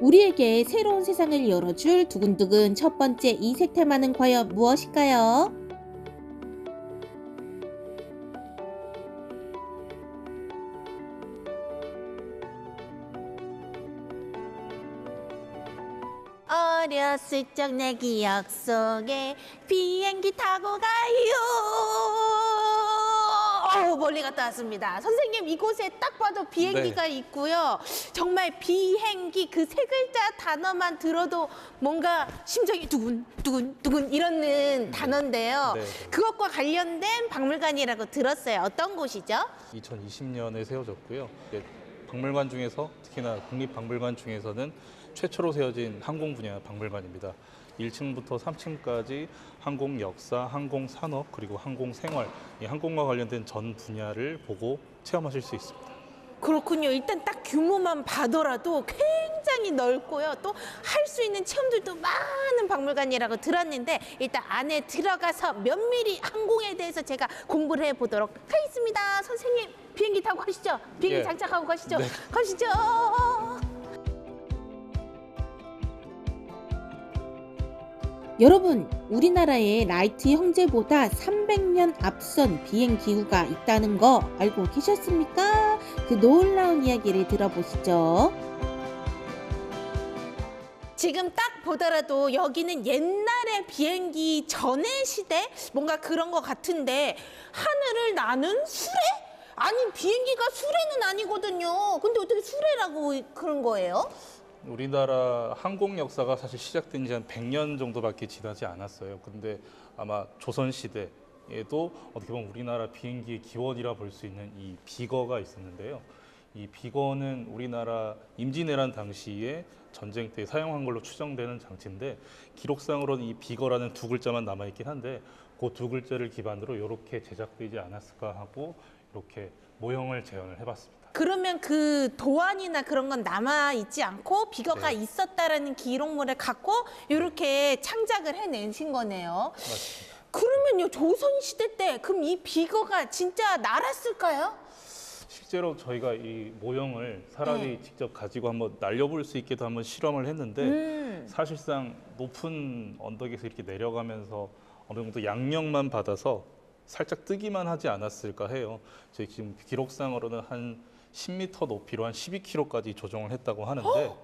우리에게 새로운 세상을 열어줄 두근두근 첫 번째 이색 테마는 과연 무엇일까요? 어렸을 적 내 기억 속에 비행기 타고 가요. 멀리 갔다 왔습니다. 선생님, 이곳에 딱 봐도 비행기가 있고요. 정말 비행기 그 세 글자 단어만 들어도 뭔가 심장이 두근두근 이러는 단어인데요. 네. 그것과 관련된 박물관이라고 들었어요. 어떤 곳이죠? 2020년에 세워졌고요. 박물관 중에서 특히나 국립박물관 중에서는 최초로 세워진 항공 분야 박물관입니다. 1층부터 3층까지 항공 역사, 항공 산업, 그리고 항공 생활, 이 항공과 관련된 전 분야를 보고 체험하실 수 있습니다. 그렇군요. 일단 딱 규모만 봐더라도 굉장히 넓고요. 또 할 수 있는 체험들도 많은 박물관이라고 들었는데 일단 안에 들어가서 면밀히 항공에 대해서 제가 공부를 해보도록 하겠습니다. 선생님, 비행기 타고 가시죠. 비행기 예. 장착하고 가시죠. 네. 가시죠. 여러분, 우리나라에 라이트 형제보다 300년 앞선 비행 기구가 있다는 거 알고 계셨습니까? 그 놀라운 이야기를 들어보시죠. 지금 딱 보더라도 여기는 옛날의 비행기 전의 시대? 뭔가 그런 것 같은데 하늘을 나는 수레? 아니, 비행기가 수레는 아니거든요. 근데 어떻게 수레라고 그런 거예요? 우리나라 항공 역사가 사실 시작된 지 한 100년 정도밖에 지나지 않았어요. 근데 아마 조선시대에도 어떻게 보면 우리나라 비행기의 기원이라 볼 수 있는 이 비거가 있었는데요. 이 비거는 우리나라 임진왜란 당시에 전쟁 때 사용한 걸로 추정되는 장치인데 기록상으로는 이 비거라는 두 글자만 남아있긴 한데 그 두 글자를 기반으로 이렇게 제작되지 않았을까 하고 이렇게 모형을 재현을 해봤습니다. 그러면 그 도안이나 그런 건 남아 있지 않고 비거가 네. 있었다라는 기록물을 갖고 이렇게 창작을 해내신 거네요. 맞습니다. 그러면요, 조선시대 때 그럼 이 비거가 진짜 날았을까요? 실제로 저희가 이 모형을 사람이 직접 가지고 한번 날려볼 수 있게도 한번 실험을 했는데 사실상 높은 언덕에서 이렇게 내려가면서 어느 정도 양력만 받아서 살짝 뜨기만 하지 않았을까 해요. 저희 지금 기록상으로는 한 10m 높이로 한 12km까지 조정을 했다고 하는데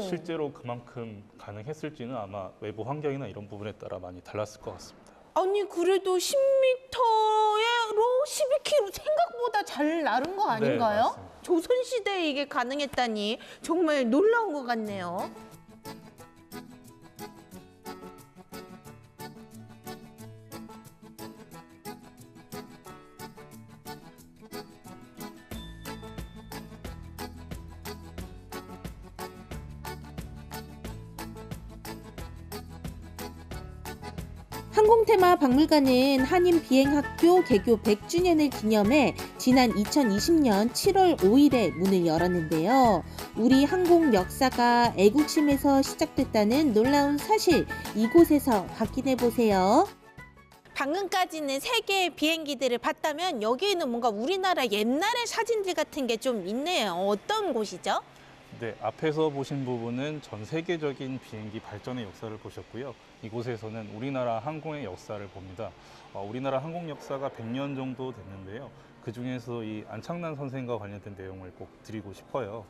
실제로 그만큼 가능했을지는 아마 외부 환경이나 이런 부분에 따라 많이 달랐을 것 같습니다. 아니, 그래도 10m로 12km 생각보다 잘 나른 거 아닌가요? 맞습니다. 조선시대에 이게 가능했다니 정말 놀라운 것 같네요. 항공테마 박물관은 한인비행학교 개교 100주년을 기념해 지난 2020년 7월 5일에 문을 열었는데요. 우리 항공 역사가 애국심에서 시작됐다는 놀라운 사실, 이곳에서 확인해 보세요. 방금까지는 세 개의 비행기들을 봤다면 여기에는 뭔가 우리나라 옛날의 사진들 같은 게 좀 있네요. 어떤 곳이죠? 네, 앞에서 보신 부분은 전 세계적인 비행기 발전의 역사를 보셨고요. 이곳에서는 우리나라 항공의 역사를 봅니다. 우리나라 항공 역사가 100년 정도 됐는데요. 그중에서 이 안창남 선생과 관련된 내용을 꼭 드리고 싶어요.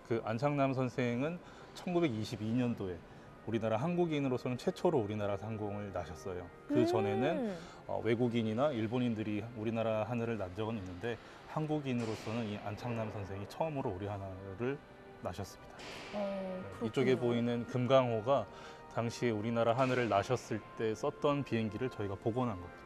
그 안창남 선생은 1922년도에 우리나라 한국인으로서는 최초로 우리나라 항공을 나셨어요. 그 전에는 외국인이나 일본인들이 우리나라 하늘을 난 적은 있는데 한국인으로서는 이 안창남 선생이 처음으로 우리 하늘을 나셨습니다. 이쪽에 보이는 금강호가 당시에 우리나라 하늘을 나셨을 때 썼던 비행기를 저희가 복원한 겁니다.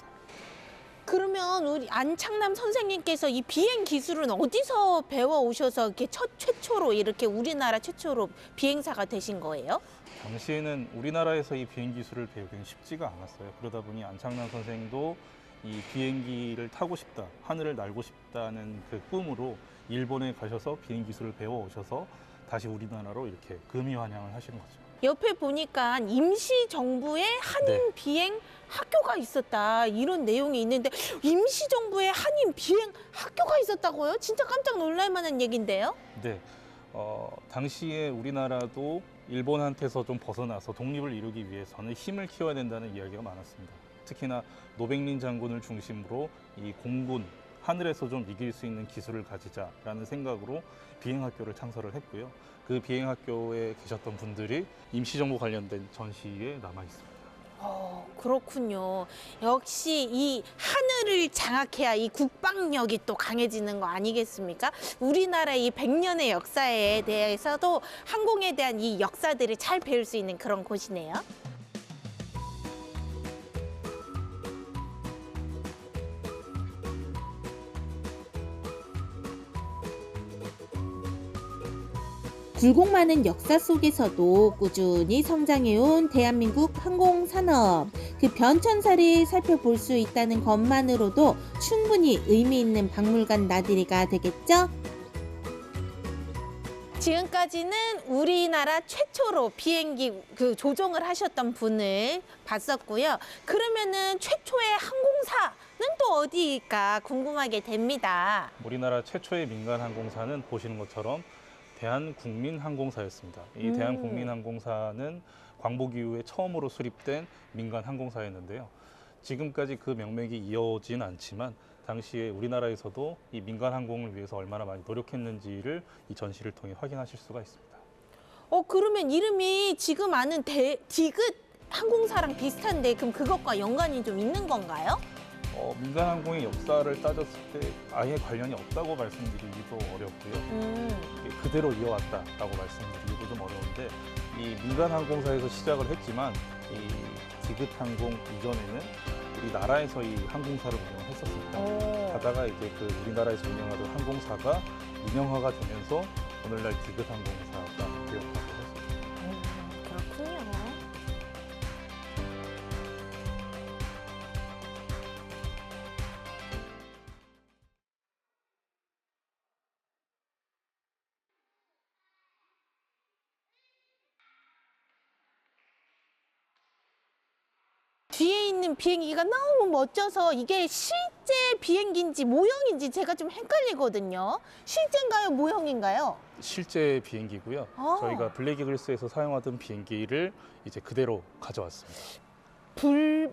그러면 우리 안창남 선생님께서 이 비행 기술은 어디서 배워 오셔서 이렇게 최초로 이렇게 우리나라 최초로 비행사가 되신 거예요? 당시에는 우리나라에서 이 비행 기술을 배우기는 쉽지가 않았어요. 그러다 보니 안창남 선생도 이 비행기를 타고 싶다, 하늘을 날고 싶다는 그 꿈으로 일본에 가셔서 비행 기술을 배워 오셔서 다시 우리나라로 이렇게 금이 환영을 하신 거죠. 옆에 보니까 임시정부의 한인 네. 비행 학교가 있었다 이런 내용이 있는데 임시정부의 한인 비행 학교가 있었다고요? 진짜 깜짝 놀랄 만한 얘긴데요. 네. 당시에 우리나라도 일본한테서 좀 벗어나서 독립을 이루기 위해서는 힘을 키워야 된다는 이야기가 많았습니다. 특히나 노백린 장군을 중심으로 이 공군, 하늘에서 좀 이길 수 있는 기술을 가지자라는 생각으로 비행학교를 창설을 했고요. 그 비행학교에 계셨던 분들이 임시정부 관련된 전시에 남아 있습니다. 그렇군요. 역시 이 하늘을 장악해야 이 국방력이 또 강해지는 거 아니겠습니까? 우리나라의 이 100년의 역사에 대해서도 항공에 대한 이 역사들을 잘 배울 수 있는 그런 곳이네요. 굴곡 많은 역사 속에서도 꾸준히 성장해온 대한민국 항공산업. 그 변천사를 살펴볼 수 있다는 것만으로도 충분히 의미 있는 박물관 나들이가 되겠죠? 지금까지는 우리나라 최초로 비행기 조종을 하셨던 분을 봤었고요. 그러면은 최초의 항공사는 또 어디일까 궁금하게 됩니다. 우리나라 최초의 민간 항공사는 보시는 것처럼 대한국민항공사였습니다. 이 대한국민항공사는 광복 이후에 처음으로 수립된 민간 항공사였는데요. 지금까지 그 명맥이 이어지진 않지만 당시에 우리나라에서도 이 민간 항공을 위해서 얼마나 많이 노력했는지를 이 전시를 통해 확인하실 수가 있습니다. 그러면 이름이 지금 아는 디귿 항공사랑 비슷한데 그럼 그것과 연관이 좀 있는 건가요? 민간 항공의 역사를 따졌을 때 아예 관련이 없다고 말씀드리기도 어렵고요. 이게 그대로 이어왔다라고 말씀드리기도 좀 어려운데 이 민간 항공사에서 시작을 했지만 이 디귿 항공 이전에는 우리나라에서 이 항공사를 운영했었습니다. 하다가 이제 그 우리나라에서 운영하던 항공사가 민영화가 되면서 오늘날 디귿 항공사가 되었다고 했습니다. 그렇군요. 뒤에 있는 비행기가 너무 멋져서 이게 실제 비행기인지 모형인지 제가 좀 헷갈리거든요. 실제인가요? 모형인가요? 실제 비행기고요. 저희가 블랙 이글스에서 사용하던 비행기를 이제 그대로 가져왔습니다.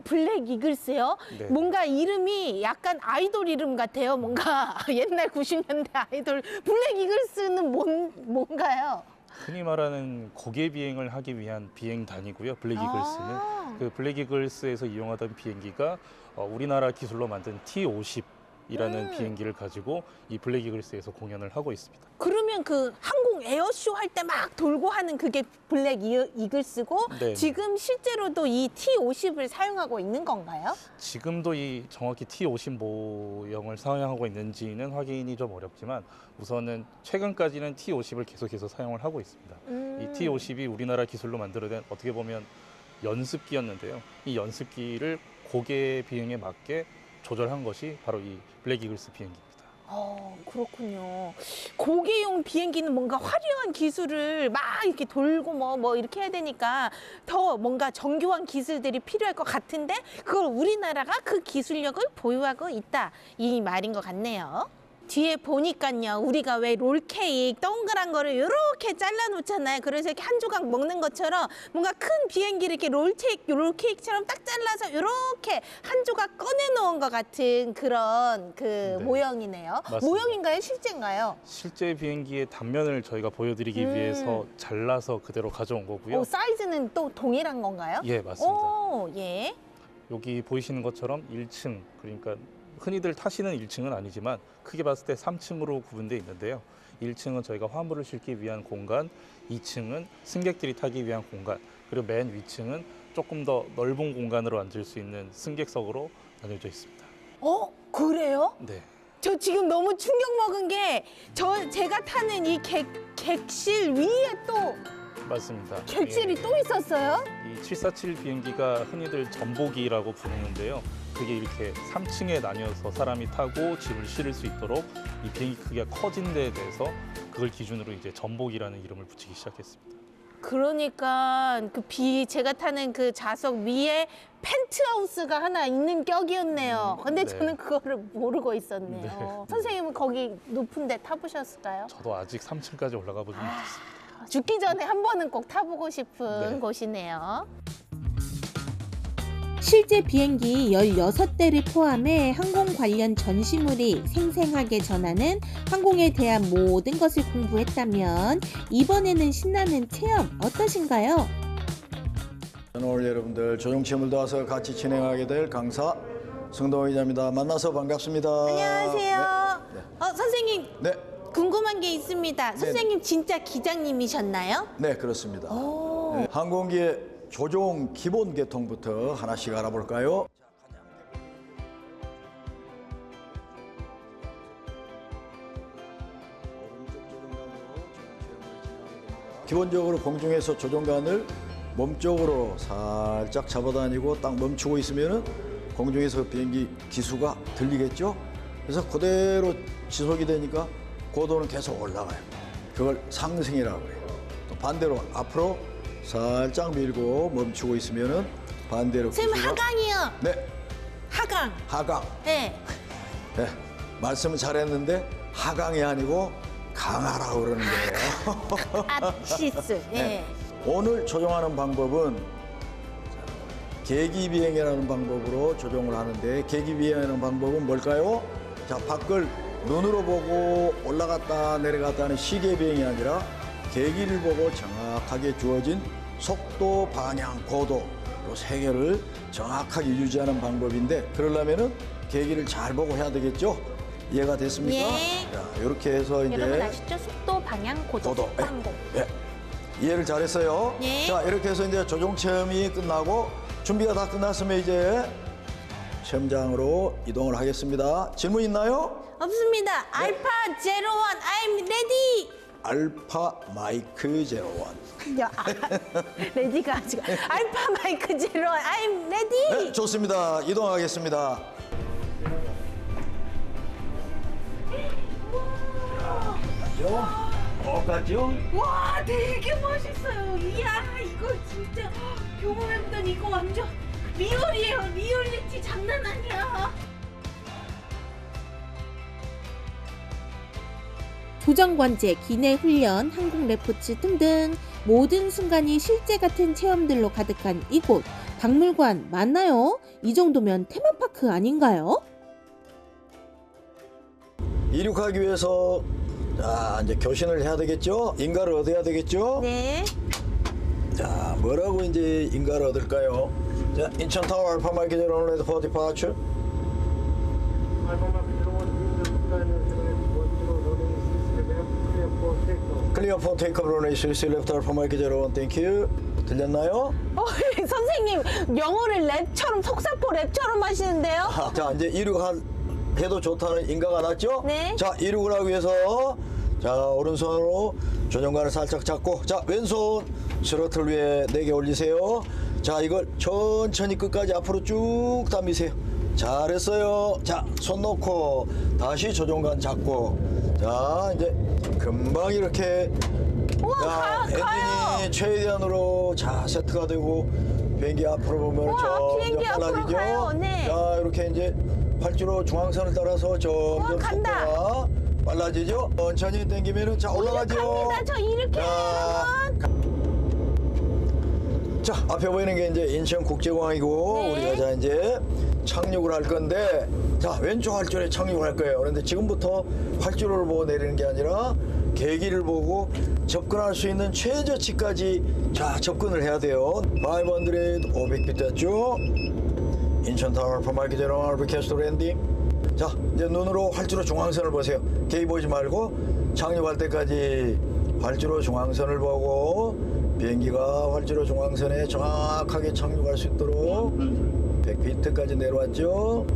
블랙 이글스요? 네. 뭔가 이름이 약간 아이돌 이름 같아요. 뭔가 옛날 90년대 아이돌. 블랙 이글스는 뭔가요? 흔히 말하는 고개 비행을 하기 위한 비행단이고요. 블랙 이글스는 그 블랙 이글스에서 이용하던 비행기가 우리나라 기술로 만든 T-50이라는 비행기를 가지고 이 블랙 이글스에서 공연을 하고 있습니다. 그러면 그 항공 에어쇼 할 때 막 돌고 하는 그게 블랙 이글스고 네. 지금 실제로도 이 T-50을 사용하고 있는 건가요? 지금도 이 정확히 T-50 모형을 사용하고 있는지는 확인이 좀 어렵지만 우선은 최근까지는 T-50을 계속해서 사용을 하고 있습니다. 이 T-50이 우리나라 기술로 만들어낸 어떻게 보면 연습기였는데요. 이 연습기를 고개 비행에 맞게 조절한 것이 바로 이 블랙 이글스 비행기입니다. 그렇군요. 고개용 비행기는 뭔가 화려한 기술을 막 이렇게 돌고 뭐 이렇게 해야 되니까 더 뭔가 정교한 기술들이 필요할 것 같은데 그걸 우리나라가 그 기술력을 보유하고 있다. 이 말인 것 같네요. 뒤에 보니까요. 우리가 왜 롤케이크 동그란 거를 이렇게 잘라 놓잖아요. 그래서 이렇게 한 조각 먹는 것처럼 뭔가 큰 비행기를 이렇게 롤케이크처럼 딱 잘라서 이렇게 한 조각 꺼내 놓은 것 같은 그런 네. 모형이네요. 맞습니다. 모형인가요? 실제인가요? 실제 비행기의 단면을 저희가 보여드리기 위해서 잘라서 그대로 가져온 거고요. 사이즈는 또 동일한 건가요? 예, 맞습니다. 예. 여기 보이시는 것처럼 1층, 그러니까 흔히들 타시는 1층은 아니지만 크게 봤을 때 3층으로 구분되어 있는데요. 1층은 저희가 화물을 싣기 위한 공간, 2층은 승객들이 타기 위한 공간, 그리고 맨 위층은 조금 더 넓은 공간으로 앉을 수 있는 승객석으로 나뉘어져 있습니다. 그래요? 네. 저 지금 너무 충격 먹은 게 제가 타는 이 객실 위에 또 맞습니다. 객실이 또 있었어요? 이 747 비행기가 흔히들 전복이라고 부르는데요. 그게 이렇게 3층에 나뉘어서 사람이 타고 짐을 실을 수 있도록 이 비행기 크기가 커진 데에 대해서 그걸 기준으로 이제 전복이라는 이름을 붙이기 시작했습니다. 그러니까 제가 타는 그 좌석 위에 펜트하우스가 하나 있는 격이었네요. 근데 네. 저는 그거를 모르고 있었네요. 선생님은 거기 높은 데 타보셨을까요? 저도 아직 3층까지 올라가 보지 못했습니다. 죽기 전에 한 번은 꼭 타보고 싶은 네. 곳이네요. 실제 비행기 16대를 포함해 항공 관련 전시물이 생생하게 전하는 항공에 대한 모든 것을 공부했다면 이번에는 신나는 체험 어떠신가요? 오늘 여러분들 조종체험을 도와서 같이 진행하게 될 강사 성동호 기자입니다. 만나서 반갑습니다. 안녕하세요. 네. 선생님 네, 궁금한 게 있습니다. 선생님 진짜 기장님이셨나요? 네 그렇습니다. 오. 네, 항공기의 조종 기본 계통부터 하나씩 알아볼까요? 기본적으로 공중에서 조종관을 몸쪽으로 살짝 잡아다니고 딱 멈추고 있으면은 공중에서 비행기 기수가 들리겠죠? 그래서 그대로 지속이 되니까 고도는 계속 올라가요. 그걸 상승이라고 해요. 또 반대로 앞으로 살짝 밀고 멈추고 있으면은 반대로 선생님 기수가 하강이요. 네, 하강. 하강. 네. 네, 말씀은 잘했는데 하강이 아니고 강하라고 그러는 거예요. 압시스. 네. 오늘 조종하는 방법은 계기비행이라는 방법으로 조종을 하는데 계기비행하는 방법은 뭘까요? 자, 밖을 눈으로 보고 올라갔다 내려갔다 하는 시계비행이 아니라 계기를 보고 정확하게 주어진 속도, 방향, 고도 이 세 개를 정확하게 유지하는 방법인데 그러려면은 계기를 잘 보고 해야 되겠죠? 이해가 됐습니까? 예. 자, 이렇게 해서 이제 여러분 아시죠? 속도, 방향, 고도, 고도. 속방공. 예. 이해를 잘했어요. 예. 자, 이렇게 해서 이제 조종 체험이 끝나고 준비가 다 끝났으면 이제 체험장으로 이동을 하겠습니다. 질문 있나요? 없습니다. 알파 제로 원, I'm ready. 알파 마이크 제로원. 야, 레디가 아직 알파 마이크 제로 원, I'm ready. 네, 좋습니다. 이동하겠습니다. 똑같죠? 와, 되게 멋있어요. 이야, 이거 진짜 경험해보던 이거 완전 리얼이에요. 리얼리티 장난 아니야. 조정관제, 기내 훈련, 항공 레포츠 등등 모든 순간이 실제 같은 체험들로 가득한 이곳 박물관 맞나요? 이 정도면 테마파크 아닌가요? 이륙하기 위해서 자, 이제 교신을 해야 되겠죠? 인가를 얻어야 되겠죠? 네. 자, 뭐라고 이제 인가를 얻을까요? 자, 인천타워 알파 마이크 제로원 레드 포 디파처. 클리어 포 테이크업 런웨이 실시 레프트 알파 마이크 제로원 땡큐. 들렸나요? 선생님 영어를 랩처럼 속사포 랩처럼 하시는데요? 자, 이제 이륙해도 좋다는 인가가 났죠? 네. 자, 이륙을 하기 위해서 자, 오른손으로 조종관을 살짝 잡고 자, 왼손 스로틀 위에 4개 올리세요. 자, 이걸 천천히 끝까지 앞으로 쭉 당기세요. 잘했어요. 자, 손 놓고 다시 조종관 잡고 자, 이제 금방 이렇게 우와, 엔진이 최대한으로 자 세트가 되고 비행기 앞으로 보면 우와, 점점 비행기 앞으로 빨라지죠. 가요. 네. 자, 이렇게 이제 활주로 중앙선을 따라서 점점 간다. 속도가 빨라지죠. 천천히 당기면은 자 올라가죠. 갑니다. 저 이렇게 자, 앞에 보이는 게 이제 인천국제공항이고 네. 우리가 자 이제 착륙을 할 건데 자, 왼쪽 활주로에 착륙을 할 거예요. 그런데 지금부터 활주로를 보고 내리는 게 아니라 계기를 보고 접근할 수 있는 최저치까지 자 접근을 해야 돼요. 500, 500피 됐죠. 인천타워 알파 마이크 제로 알파 캐스트 랜딩. 자, 이제 눈으로 활주로 중앙선을 보세요. 계기 보지 말고 착륙할 때까지 활주로 중앙선을 보고 비행기가 활주로 중앙선에 정확하게 착륙할 수 있도록 100피트까지 내려왔죠.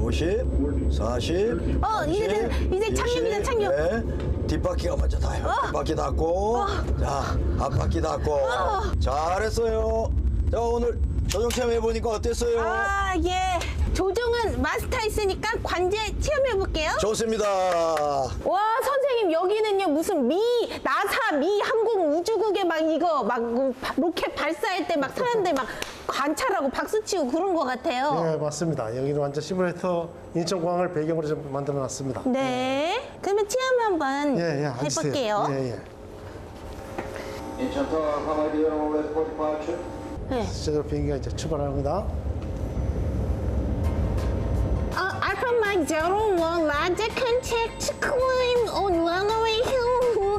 50, 40, 30, 이제 착륙이다, 착륙. 네. 뒷바퀴가 먼저 닿아요. 뒷바퀴 닿고 자, 앞바퀴 닿고 잘했어요. 자, 오늘 조종 체험 해보니까 어땠어요? 아, 예. 조종은 마스터 있으니까 관제 체험해 볼게요. 좋습니다. 와, 선생님 대표님 여기는요 무슨 나사 미 항공 우주국에 막 이거 막 로켓 발사할 때 막 사람들 막 관찰하고 박수 치고 그런 것 같아요. 네, 맞습니다. 여기는 완전 시뮬레이터 인천공항을 배경으로 좀 만들어 놨습니다. 네. 그러면 체험 한번 앉으세요. 해볼게요. 예. 인천 타워 하마이드 여러분 레포트 파츠. 네. 제대로 비행기가 이제 출발합니다. Alpha Mike 01 larger contact climb on runway hill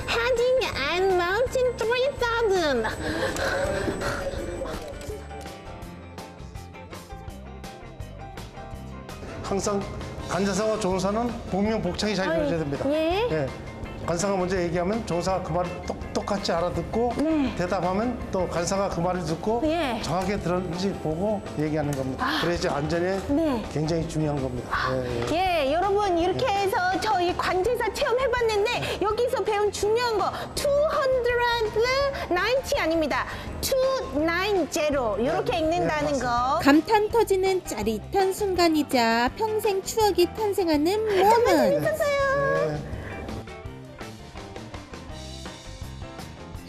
heading and mountain 3000. 항상 관사와 조종사는 복명 복창이 잘 이루어져야 됩니다. 예. 관사가 먼저 얘기하면 조종사가 그 말을 똑같이 알아듣고 대답하면 또 관사가 그 말을 듣고 예. 정확하게 들었는지 보고 얘기하는 겁니다. 그래야지 안전에 네. 굉장히 중요한 겁니다. 예, 여러분 이렇게 해서 저희 관제사 체험해봤는데 여기서 배운 중요한 거 290 아닙니다. 290 이렇게 읽는다는 거. 감탄 터지는 짜릿한 순간이자 평생 추억이 탄생하는 모먼트. 네.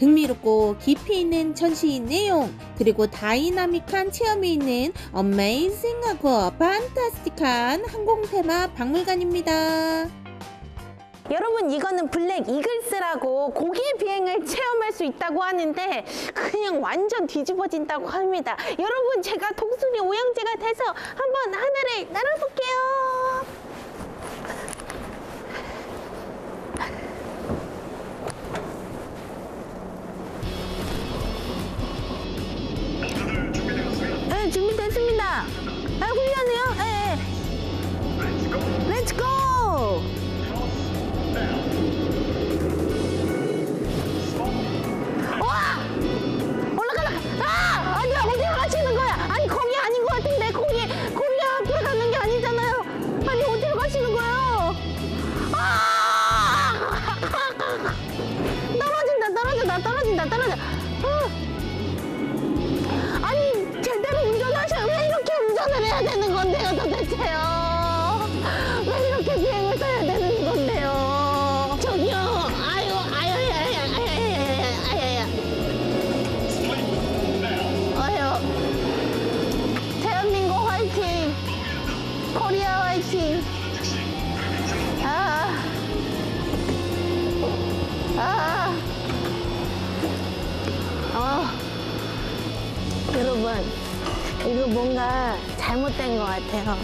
흥미롭고 깊이 있는 전시 내용, 그리고 다이나믹한 체험이 있는 어메이징하고 판타스틱한 항공 테마 박물관입니다. 여러분 이거는 블랙 이글스라고 고기 비행을 체험할 수 있다고 하는데 그냥 완전 뒤집어진다고 합니다. 여러분 제가 독수리 오형제가 돼서 한번 하늘을 날아볼게요. 네, 준비됐습니다. 훈련이요? 네. Let's go! 와! 올라가라! 아! 아니야, 어디로 가시는 거야? 아니, 거기 아닌 것 같은데, 거기 앞으로 가는 게 아니잖아요. 아니, 어디로 가시는 거예요? 아! 떨어져. 아니, 제대로 운전하셔. 왜 이렇게 운전을 해야 되는 건데요, 도대체요? 왜 이렇게 비행을 타야 되는 건데요? 저기요, 아유. 대한민국 화이팅! 코리아 화이팅! 여러분, 이거 뭔가 잘못된 것 같아요.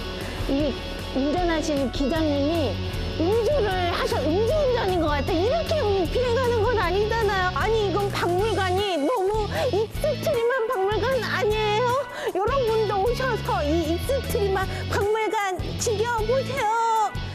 이 운전하시는 기장님이 음주운전인 것 같아요. 이렇게 비행하는 건 아니잖아요. 아니, 이건 박물관이 너무 익스트림한 박물관 아니에요? 여러분도 오셔서 이 익스트림한 박물관 즐겨보세요.